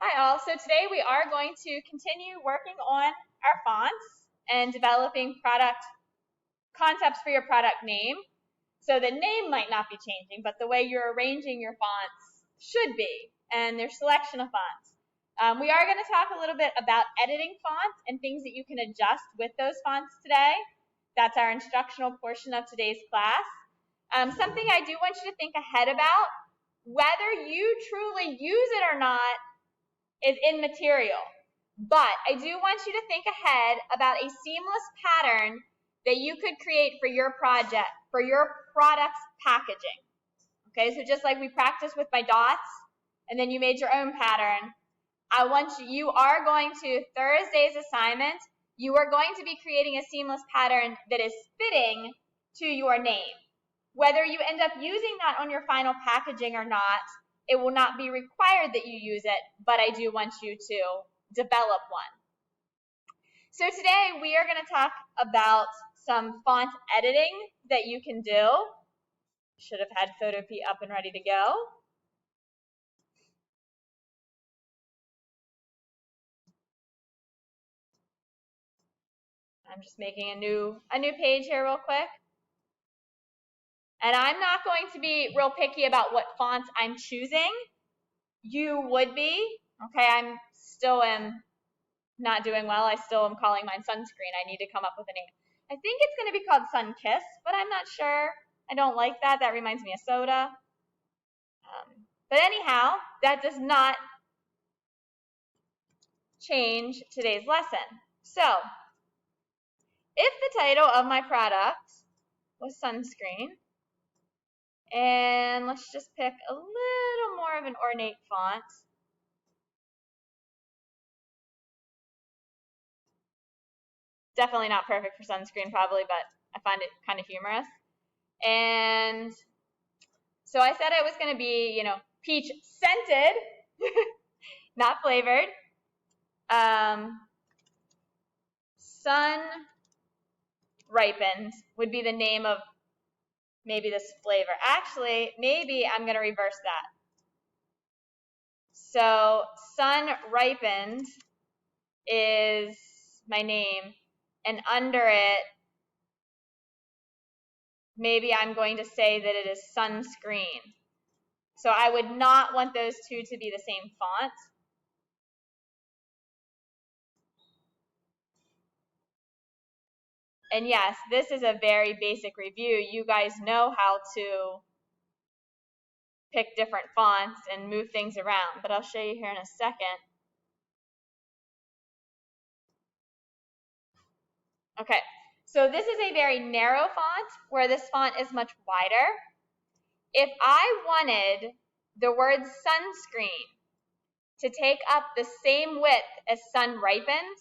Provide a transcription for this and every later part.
Hi all, so today we are going to continue working on our fonts and developing product concepts for your product name. So the name might not be changing, but the way you're arranging your fonts should be, and their selection of fonts. We are going to talk a little bit about editing fonts and things that you can adjust with those fonts today. That's our instructional portion of today's class. Something I do want you to think ahead about, whether you truly use it or not, is immaterial. But I do want you to think ahead about a seamless pattern that you could create for your project, for your product's packaging. Okay, so just like we practiced with my dots, and then you made your own pattern, you are going to, Thursday's assignment, you are going to be creating a seamless pattern that is fitting to your name. Whether you end up using that on your final packaging or not, it will not be required that you use it, but I do want you to develop one. So today we are going to talk about some font editing that you can do. Should have had Photopea up and ready to go. I'm just making a new page here real quick. And I'm not going to be real picky about what fonts I'm choosing. You would be. Okay, I'm still not doing well. I still am calling mine Sunscreen. I need to come up with a name. I think it's going to be called Sun Kiss, but I'm not sure. I don't like that. That reminds me of soda. But anyhow, that does not change today's lesson. So, if the title of my product was Sunscreen, and let's just pick a little more of an ornate font. Definitely not perfect for sunscreen probably, but I find it kind of humorous. And so I said it was going to be, peach scented, not flavored. Sun ripened would be the name of maybe this flavor. Actually, maybe I'm going to reverse that. So sun ripened is my name, and under it, maybe I'm going to say that it is sunscreen. So I would not want those two to be the same font. And yes, this is a very basic review. You guys know how to pick different fonts and move things around, but I'll show you here in a second. Okay, so this is a very narrow font where this font is much wider. If I wanted the word sunscreen to take up the same width as sun ripened,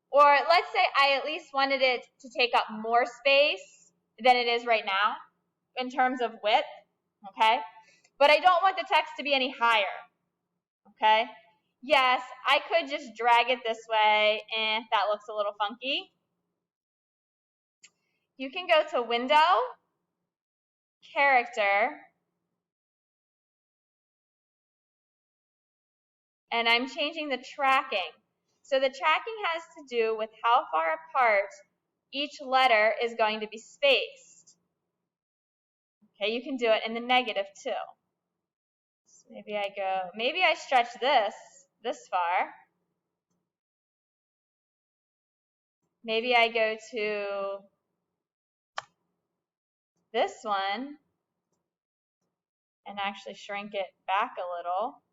or let's say I at least wanted it to take up more space than it is right now in terms of width, okay? But I don't want the text to be any higher, okay? Yes, I could just drag it this way, and that looks a little funky. You can go to Window, Character, and I'm changing the tracking. So the tracking has to do with how far apart each letter is going to be spaced. Okay, you can do it in the negative too. So maybe I stretch this far. Maybe I go to this one and actually shrink it back a little,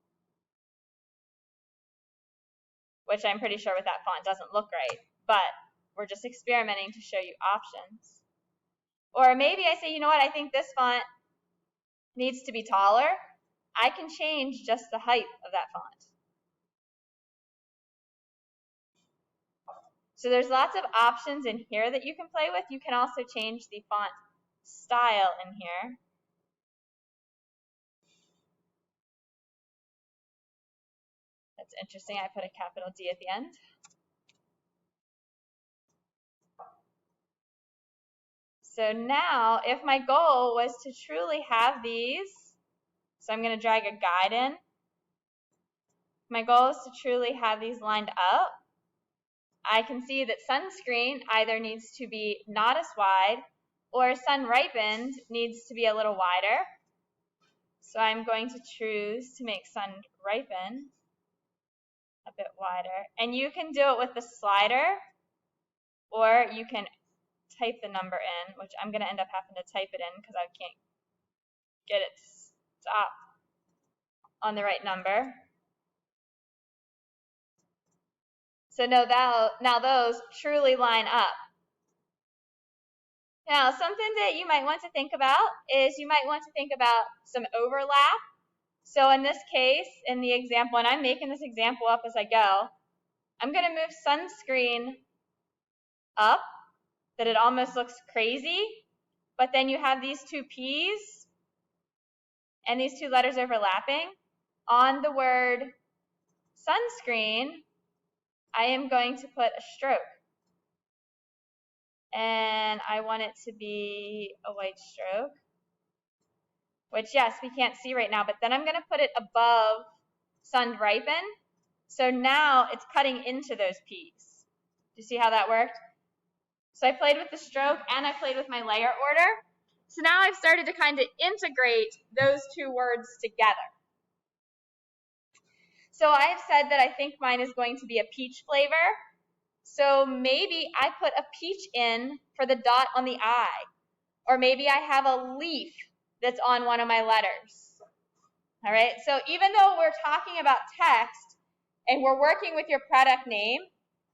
which I'm pretty sure with that font doesn't look right, but we're just experimenting to show you options. Or maybe I say, you know what, I think this font needs to be taller. I can change just the height of that font. So there's lots of options in here that you can play with. You can also change the font style in here. That's interesting. I put a capital D at the end. So now, if my goal was to truly have these, so I'm going to drag a guide in. my goal is to truly have these lined up, I can see that sunscreen either needs to be not as wide or sun ripened needs to be a little wider. So I'm going to choose to make sun ripen a bit wider. And you can do it with the slider, or you can type the number in, which I'm going to end up having to type it in because I can't get it to stop on the right number. So now those truly line up. Now, something that you might want to think about is you might want to think about some overlap. So in this case, in the example, and I'm making this example up as I go, I'm going to move sunscreen up, that it almost looks crazy, but then you have these two P's and these two letters overlapping. On the word sunscreen, I am going to put a stroke. And I want it to be a white stroke, which, yes, we can't see right now, but then I'm going to put it above sun ripen. So now it's cutting into those P's. Do you see how that worked? So I played with the stroke and I played with my layer order. So now I've started to kind of integrate those two words together. So I've said that I think mine is going to be a peach flavor. So maybe I put a peach in for the dot on the I. Or maybe I have a leaf that's on one of my letters. All right, so even though we're talking about text and we're working with your product name,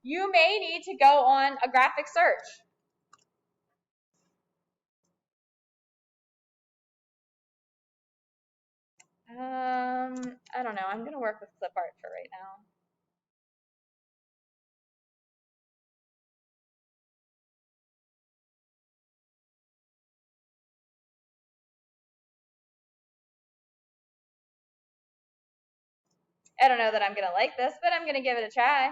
you may need to go on a graphic search. I don't know. I'm going to work with clip art for right now. I don't know that I'm going to like this, but I'm going to give it a try.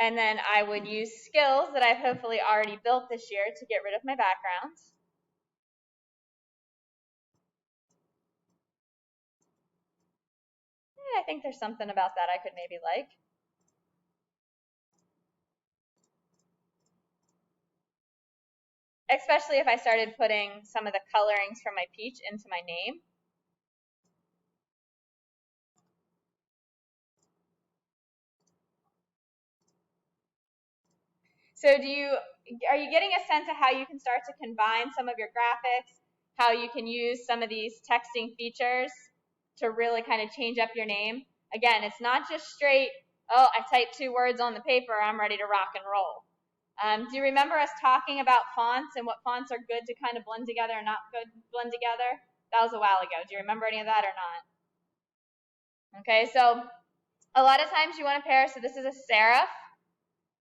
And then I would use skills that I've hopefully already built this year to get rid of my backgrounds. I think there's something about that I could maybe like. Especially if I started putting some of the colorings from my peach into my name. So are you getting a sense of how you can start to combine some of your graphics, how you can use some of these texting features to really kind of change up your name? Again, it's not just straight, oh, I typed 2 words on the paper, I'm ready to rock and roll. Do you remember us talking about fonts and what fonts are good to kind of blend together and not good to blend together? That was a while ago. Do you remember any of that or not? Okay, so a lot of times you want to pair, so this is a serif.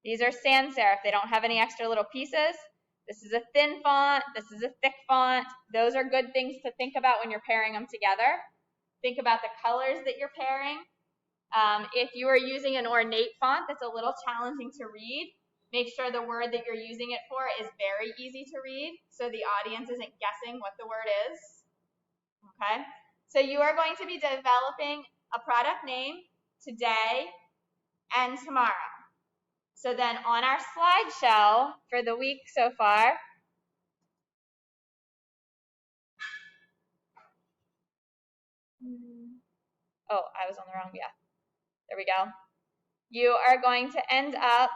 These are sans serif. They don't have any extra little pieces. This is a thin font. This is a thick font. Those are good things to think about when you're pairing them together. Think about the colors that you're pairing. If you are using an ornate font that's a little challenging to read, make sure the word that you're using it for is very easy to read so the audience isn't guessing what the word is. Okay? So you are going to be developing a product name today and tomorrow. So then on our slideshow for the week so far, oh, I was on the wrong, yeah. There we go. You are going to end up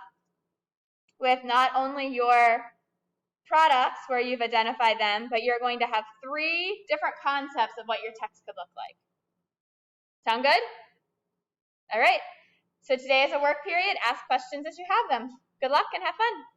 with not only your products where you've identified them, but you're going to have 3 different concepts of what your text could look like. Sound good? All right. So today is a work period. Ask questions as you have them. Good luck and have fun.